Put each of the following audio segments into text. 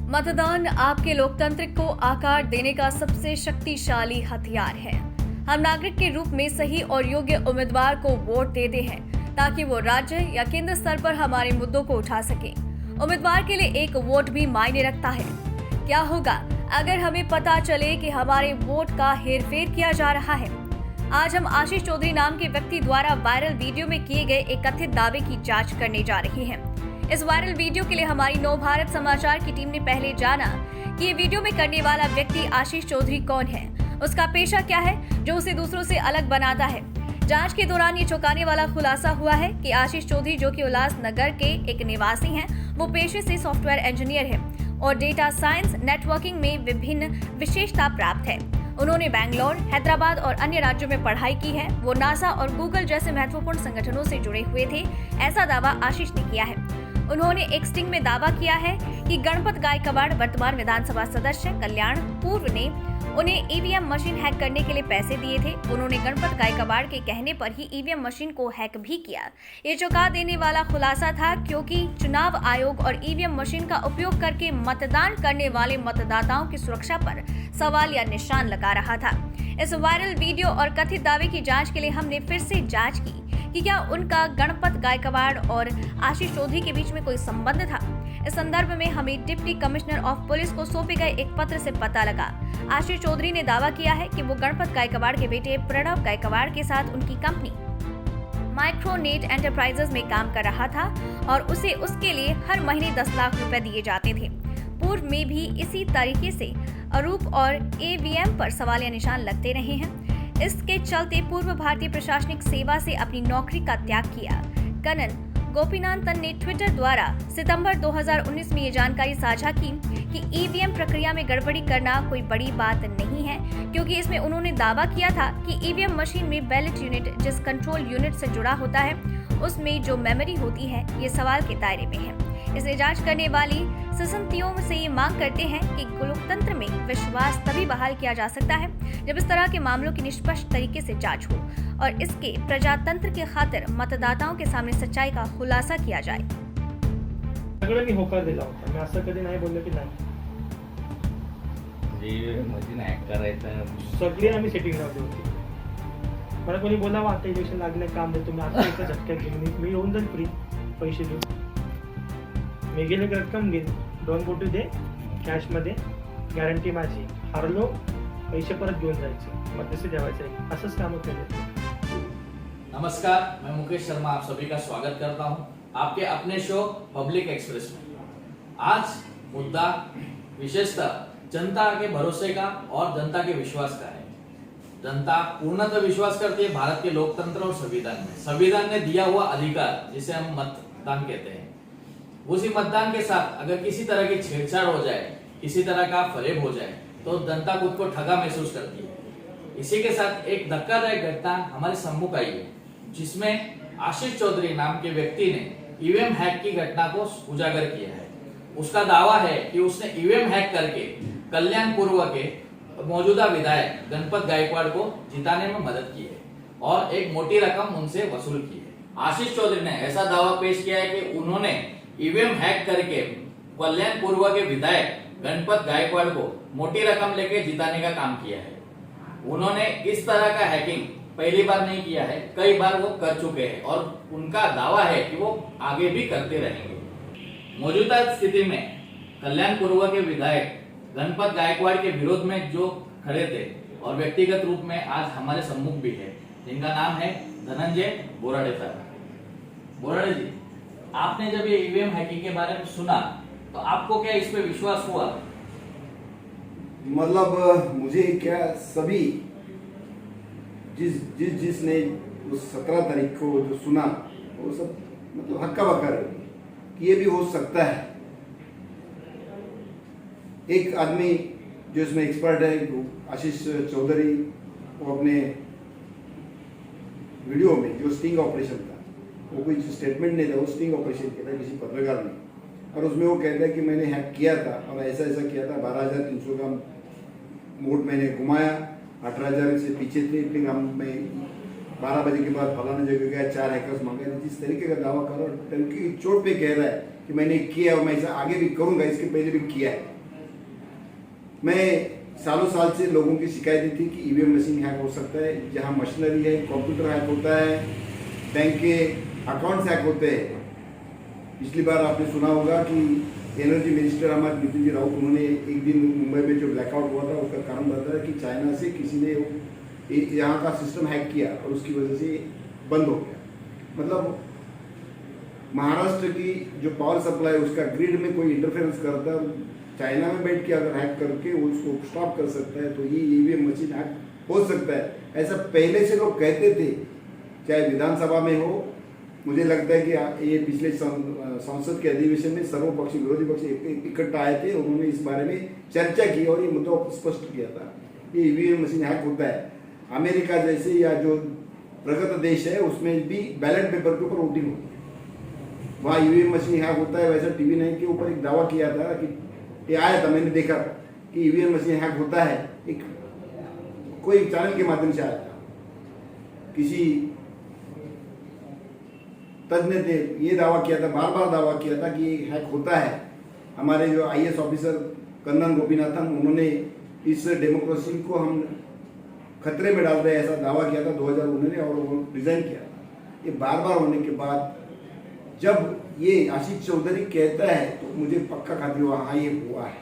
मतदान आपके लोकतंत्र को आकार देने का सबसे शक्तिशाली हथियार है। हम नागरिक के रूप में सही और योग्य उम्मीदवार को वोट देते हैं ताकि वो राज्य या केंद्र स्तर पर हमारे मुद्दों को उठा सके। उम्मीदवार के लिए एक वोट भी मायने रखता है। क्या होगा अगर हमें पता चले कि हमारे वोट का हेरफेर किया जा रहा है? आज हम आशीष चौधरी नाम के व्यक्ति द्वारा वायरल वीडियो में किए गए एक कथित दावे की जांच करने जा रहे हैं। इस वायरल वीडियो के लिए हमारी नव भारत समाचार की टीम ने पहले जाना कि ये वीडियो में करने वाला व्यक्ति आशीष चौधरी कौन है, उसका पेशा क्या है जो उसे दूसरों से अलग बनाता है। जांच के दौरान ये चौंकाने वाला खुलासा हुआ है कि आशीष चौधरी, जो कि उल्लासनगर के एक निवासी हैं, वो पेशे से सॉफ्टवेयर इंजीनियर है और डेटा साइंस नेटवर्किंग में विभिन्न विशेषता प्राप्त है। उन्होंने बैंगलोर, हैदराबाद और अन्य राज्यों में पढ़ाई की है। वो नासा और गूगल जैसे महत्वपूर्ण संगठनों से जुड़े हुए थे, ऐसा दावा आशीष ने किया है। उन्होंने एक स्टिंग में दावा किया है कि गणपत गायकवाड़, वर्तमान विधानसभा सदस्य कल्याण पूर्व, ने उन्हें ईवीएम मशीन हैक करने के लिए पैसे दिए थे। उन्होंने गणपत गायकवाड़ के कहने पर ही ईवीएम मशीन को हैक भी किया। ये चौंका देने वाला खुलासा था क्योंकि चुनाव आयोग और ईवीएम मशीन का उपयोग करके मतदान करने वाले मतदाताओं की सुरक्षा पर सवाल या निशान लगा रहा था। इस वायरल वीडियो और कथित दावे की जांच के लिए हमने फिर से जांच की कि क्या उनका गणपत गायकवाड़ और आशीष चौधरी के बीच में कोई संबंध था। इस संदर्भ में हमें डिप्टी कमिश्नर ऑफ पुलिस को सौंपे गए एक पत्र से पता लगा। आशीष चौधरी ने दावा किया है कि वो गणपत गायकवाड़ के बेटे प्रणव गायकवाड़ के साथ उनकी कंपनी माइक्रोनेट एंटरप्राइजेज में काम कर रहा था और उसे उसके लिए हर महीने 10 लाख रुपए दिए जाते थे। पूर्व में भी इसी तरीके से अरूप और ईवीएम पर सवाल या निशान लगते रहे हैं। इसके चलते पूर्व भारतीय प्रशासनिक सेवा से अपनी नौकरी का त्याग किया। कर्नल गोपीनाथन ने ट्विटर द्वारा सितंबर 2019 में ये जानकारी साझा की कि ईवीएम प्रक्रिया में गड़बड़ी करना कोई बड़ी बात नहीं है, क्योंकि इसमें उन्होंने दावा किया था कि ईवीएम मशीन में बैलेट यूनिट जिस कंट्रोल यूनिट से जुड़ा होता है उसमें जो मेमोरी होती है ये सवाल के दायरे में है। इसे जांच करने वाली संसदीयों से ये मांग करते हैं कि लोकतंत्र में विश्वास तभी बहाल किया जा सकता है जब इस तरह के मामलों की निष्पक्ष तरीके से जांच हो और इसके प्रजातंत्र की खातिर मतदाताओं के सामने सच्चाई का खुलासा किया जाए। सगळं मी होकार दिला होता, मी असं कधी नाही बोललो की नाही। मशीन हॅक करायचं सगळी आम्ही सेटिंग लावली होती। मला कोणी बोलावं आता इलेक्शन लागले काम देतो, मी आता एका झटक्यात घेऊन मी येऊन जाईल फ्री पैसे देऊन। मी गेले रक्कम घेईन, 2 कोटी दे कॅश मध्ये, गॅरंटी माझी, हारलो पैसे परत घेऊन जायचे, मग तसे ठेवायचे, असंच काम केलं। नमस्कार, मैं मुकेश शर्मा आप सभी का स्वागत करता हूं आपके अपने शो पब्लिक एक्सप्रेस में। आज मुद्दा विशेषतः जनता के भरोसे का और जनता के विश्वास का है। जनता पूर्णतः विश्वास करती है भारत के लोकतंत्र और संविधान में। संविधान ने दिया हुआ अधिकार जिसे हम मतदान कहते हैं, उसी मतदान के साथ अगर किसी तरह की छेड़छाड़ हो जाए, किसी तरह का फरेब हो जाए तो जनता खुद को ठगा महसूस करती है। इसी के साथ एक धक्कादायक घटना हमारे सम्मुख आई है, जिसमें आशीष चौधरी नाम के व्यक्ति ने ईवीएम हैक की घटना को उजागर किया है। उसका दावा है कि उसने ईवीएम हैक करके कल्याण पूर्व के मौजूदा विधायक गणपत गायकवाड़ को जिताने में मदद की है और एक मोटी रकम उनसे वसूल की है। आशीष चौधरी ने ऐसा दावा पेश किया है कि उन्होंने ईवीएम हैक करके कल्याण पूर्व के विधायक गणपत गायकवाड़ को मोटी रकम लेके जिताने का काम किया है। उन्होंने इस तरह का हैकिंग पहली बार नहीं किया है, कई बार वो कर चुके हैं और उनका दावा है कि वो आगे भी करते रहेंगे। मौजूदा स्थिति में कल्याण पूर्व के विधायक गणपत गायकवाड़ के विरोध में जो खड़े थे और व्यक्तिगत रूप में आज हमारे सम्मुख भी है, जिनका नाम है धनंजय बोराडे साहब। बोराडे जी, आपने जब ये ईवीएम हैकिंग के बारे में सुना तो आपको क्या इस पे विश्वास हुआ? मतलब मुझे क्या, सभी जिसने उस 17 तारीख को जो सुना वो सब मतलब हक्का बक्का रहे कि ये भी हो सकता है। एक आदमी जो इसमें एक्सपर्ट है, आशीष चौधरी, वो अपने वीडियो में जो स्टिंग ऑपरेशन था, वो कोई स्टेटमेंट नहीं था, वो स्टिंग ऑपरेशन किया था किसी पत्रकार ने, और उसमें वो कहता है कि मैंने हैक किया था और ऐसा ऐसा किया था, 12,300 का मोड मैंने घुमाया, 18,000 से पीछे थे, फिर हम मैं 12 बजे के बाद फलाना जगह गया, 4 हैकर्स मंगाए थे। जिस तरीके का दावा कर रहा है, टंकी की चोट पे कह रहा है कि मैंने किया और मैं ऐसा आगे भी करूंगा, इसके पहले भी किया है, मैं सालों साल से लोगों की शिकायतें थी कि ईवीएम मशीन हैक हो सकता है, जहां मशीनरी है, कंप्यूटर हैक होता है, बैंक के अकाउंट्स हैक होते हैं। पिछली बार आपने सुना होगा कि एनर्जी मिनिस्टर हमारे नितिन जी राउत, उन्होंने एक दिन मुंबई में जो ब्लैकआउट हुआ था उसका कारण बताया कि चाइना से किसी ने यहाँ का सिस्टम हैक किया और उसकी वजह से बंद हो गया। मतलब महाराष्ट्र की जो पावर सप्लाई है उसका ग्रिड में कोई इंटरफेरेंस करता है, चाइना में बैठ के अगर हैक करके उसको स्टॉप कर सकता है तो ये ईवीएम मशीन हैक हो सकता है। ऐसा पहले से लोग कहते थे, चाहे विधानसभा में हो। मुझे लगता है कि ये पिछले संसद के अधिवेशन में सर्वपक्षी विरोधी पक्ष इकट्ठा आए थे, उन्होंने इस बारे में चर्चा की और ये मुद्दा स्पष्ट किया था, ये ईवीएम मशीन हैक होता है। अमेरिका जैसे या जो प्रगत देश है उसमें भी बैलेट पेपर के ऊपर वोटिंग होती है, वहाँ ईवीएम मशीन हैक होता है। वैसा टीवी 9 के ऊपर एक दावा किया था कि ये आया था, मैंने देखा कि ईवीएम मशीन हैक होता है, एक कोई चैनल के माध्यम से आया था, किसी तज्ञ ने ये दावा किया था, बार बार दावा किया था कि ये हैक होता है। हमारे जो आईएएस ऑफिसर कन्नन गोपीनाथन, उन्होंने इस डेमोक्रेसी को हम खतरे में डाल रहे हैं ऐसा दावा किया था 2019 में और वो रिजाइन किया था। ये बार बार होने के बाद जब ये आशीष चौधरी कहता है तो मुझे पक्का खातिर हुआ, हाँ ये हुआ है।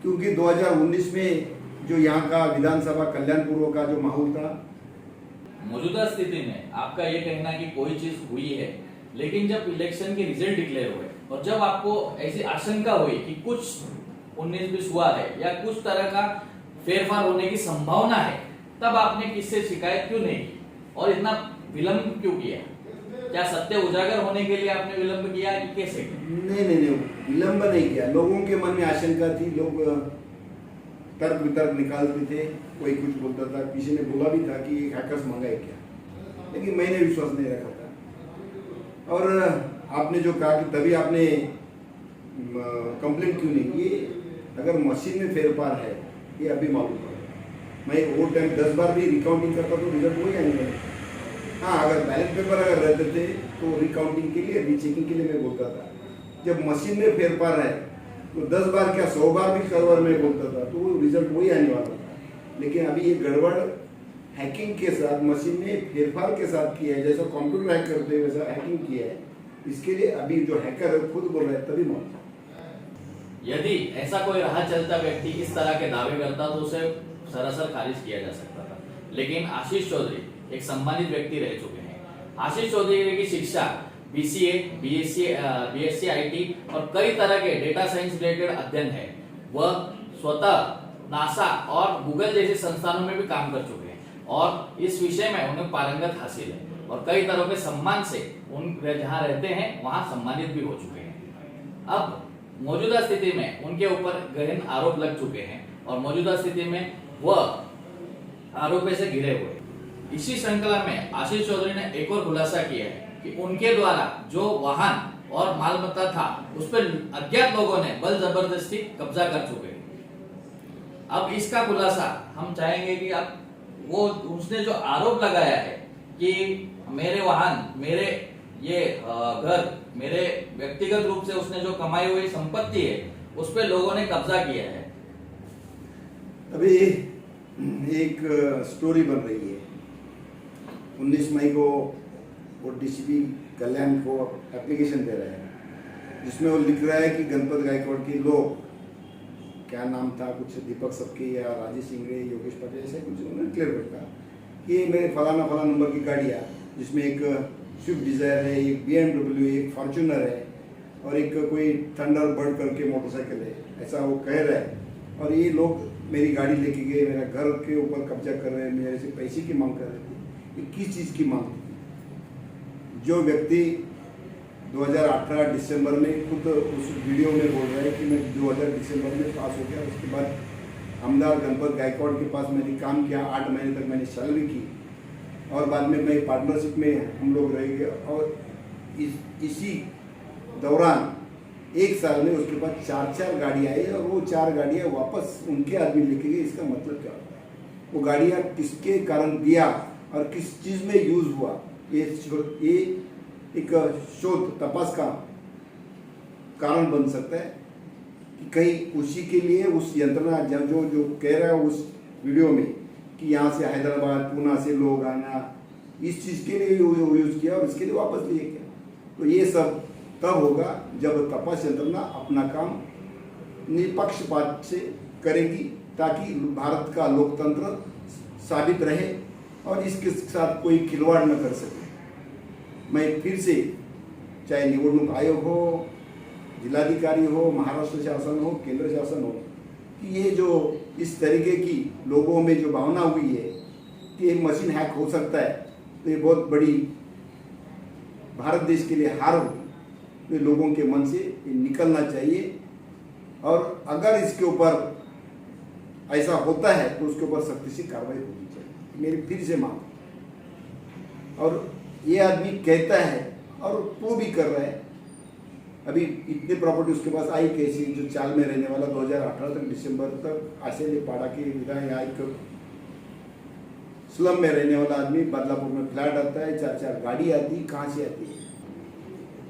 क्योंकि 2019 में जो यहाँ का विधानसभा कल्याणपुर का जो माहौल था, मौजूदा स्थिति में आपका ये कहना कि कोई चीज हुई है, लेकिन जब इलेक्शन के रिजल्ट डिक्लेयर हुए और जब आपको ऐसी आशंका हुई कि कुछ 19-20 हुआ है या कुछ तरह का फेरफार होने की संभावना है, तब आपने किससे शिकायत क्यों नहीं की और इतना विलंब क्यों किया? क्या सत्य उजागर होने के लिए आपने विलंब किया कि कैसे? नहीं, विलंब नहीं किया। लोगों के मन में आशंका थी, लोग तर्क वितर्क निकालते थे, कोई कुछ बोलता था, किसी ने बोला भी था कि ये हैकर्स मंगाए क्या, लेकिन मैंने विश्वास नहीं रखा था। और आपने जो कहा कि तभी आपने कंप्लेंट क्यों नहीं की, अगर मशीन में फेरफार है ये अभी मालूम पड़ा। मैं वो टाइम 10 बार भी रिकाउंटिंग करता तो रिजल्ट वही आने वाला। हाँ, अगर बैलेट पेपर अगर रहते थे तो रिकाउंटिंग के लिए, रीचेकिंग के लिए मैं बोलता था। जब मशीन में फेरफार है तो 10 बार क्या 100 बार भी करवर में बोलता था, तो वो रिजल्ट वही आने वाला था। लेकिन अभी ये गड़बड़ हैकिंग के साथ, मशीन में फेरफार के साथ किया है, जैसा कंप्यूटर हैक करते हैं वैसा हैकिंग किया है। इसके लिए अभी जो हैकर है खुद बोल रहा है, तभी मालूम। यदि ऐसा कोई राह चलता व्यक्ति इस तरह के दावे करता तो उसे सरासर खारिज किया जा सकता था, लेकिन आशीष चौधरी एक सम्मानित व्यक्ति रह चुके हैं। आशीष चौधरी की शिक्षा बीसीए, बीएससी आईटी और कई तरह के डेटा साइंस रिलेटेड अध्ययन है। वह स्वतः नासा और गूगल जैसे संस्थानों में भी काम कर चुके हैं और इस विषय में उन्हें पारंगत हासिल है और कई तरह के सम्मान से उन जहाँ रहते हैं वहां सम्मानित भी हो चुके हैं। अब मौजूदा स्थिति में उनके ऊपर गहन आरोप लग चुके हैं और मौजूदा स्थिति में वह आरोप से घिरे हुए। इसी श्रृंखला में आशीष चौधरी ने एक और खुलासा किया है कि उनके द्वारा जो वाहन और मालमत्ता था उस पर अज्ञात लोगों ने बल जबरदस्ती कब्जा कर चुके हैं। अब इसका खुलासा हम चाहेंगे कि अब वो उसने जो आरोप लगाया है कि मेरे वाहन, मेरे ये घर, मेरे व्यक्तिगत रूप से उसने जो कमाई हुई संपत्ति है उस पर लोगों ने कब्जा किया है। अभी एक स्टोरी बन रही है। 19 मई को वो डीसीपी कल्याण को एप्लीकेशन दे रहे हैं जिसमें वो लिख रहा है कि गणपत गायकवाड़ के लोग, क्या नाम था, कुछ दीपक सबके या राजेश सिंगरे, योगेश पटेल, ऐसे कुछ उन्होंने क्लियर रखा कि मेरे फलाना नंबर की गाड़ियाँ, जिसमें एक स्विफ्ट डिज़ायर है, एक BMW है, एक फॉर्चूनर है और एक कोई थंडरबर्ड करके मोटरसाइकिल है, ऐसा वो कह रहा है। और ये लोग मेरी गाड़ी लेके गए, मेरा घर के ऊपर कब्जा कर रहे हैं, मेरे से पैसे की मांग कर रहे थे। ये किस चीज़ की मांग थी? जो व्यक्ति 2018 दिसंबर में खुद उस वीडियो में बोल रहा है कि मैं 2000 दिसंबर में पास हो गया, उसके बाद आमदार गणपत गायकवाड़ के पास मैंने काम किया, 8 महीने तक मैंने सैलरी की और बाद में मैं पार्टनरशिप में हम लोग रह गए और इसी दौरान 1 साल में उसके पास 4 गाड़ियाँ आई और वो 4 गाड़ियाँ वापस उनके आदमी लेके गए। इसका मतलब क्या होता है? वो गाड़ियाँ किसके कारण दिया और किस चीज़ में यूज़ हुआ, ये एक शोध तपास का कारण बन सकता है। कि कहीं उसी के लिए उस यंत्रणा जब जो कह रहा है उस वीडियो में कि यहाँ से हैदराबाद पूना से लोग आना, इस चीज़ के लिए यूज़ किया और इसके लिए वापस लिए गया। तो ये सब तब होगा जब तपास यंत्रणा अपना काम निष्पक्षपात से करेगी, ताकि भारत का लोकतंत्र साबित रहे और इसके साथ कोई खिलवाड़ न कर सके। मैं फिर से, चाहे निवडणूक आयोग हो, जिलाधिकारी हो, महाराष्ट्र शासन हो, केंद्र शासन हो, कि ये जो इस तरीके की लोगों में जो भावना हुई है कि मशीन हैक हो सकता है, तो ये बहुत बड़ी भारत देश के लिए हार होगी। तो ये लोगों के मन से ये निकलना चाहिए और अगर इसके ऊपर ऐसा होता है तो उसके ऊपर सख्ती से कार्रवाई होनी चाहिए, मेरी फिर से मांग। और ये आदमी कहता है और वो भी कर रहा है। अभी इतनी प्रॉपर्टी उसके पास आई कैसी, जो चाल में रहने वाला 2018 तक दिसंबर तक आशेलीपाड़ा के यहाँ एक स्लम में रहने वाला आदमी, बदलापुर में फ्लैट आता है, 4 गाड़ी आती है, कहाँ से आती है?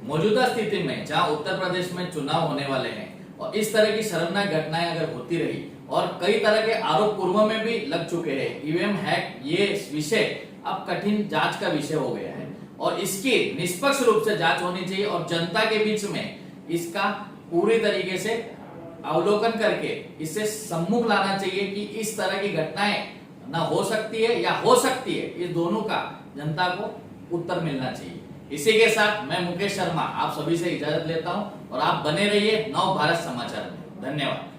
मौजूदा स्थिति में जहां उत्तर प्रदेश में चुनाव होने वाले हैं और इस तरह की शर्मनाक घटनाएं अगर होती रही और कई तरह के आरोप पूर्व में भी लग चुके हैं, ईवीएम हैक ये विषय अब कठिन जांच का विषय हो गया है और इसकी निष्पक्ष रूप से जांच होनी चाहिए और जनता के बीच में इसका पूरी तरीके से अवलोकन करके इसे सम्मुख लाना चाहिए कि इस तरह की घटनाएं ना हो सकती है या हो सकती है, इस दोनों का जनता को उत्तर मिलना चाहिए। इसी के साथ मैं मुकेश शर्मा आप सभी से इजाजत लेता हूं और आप बने रहिए नव भारत समाचार में। धन्यवाद।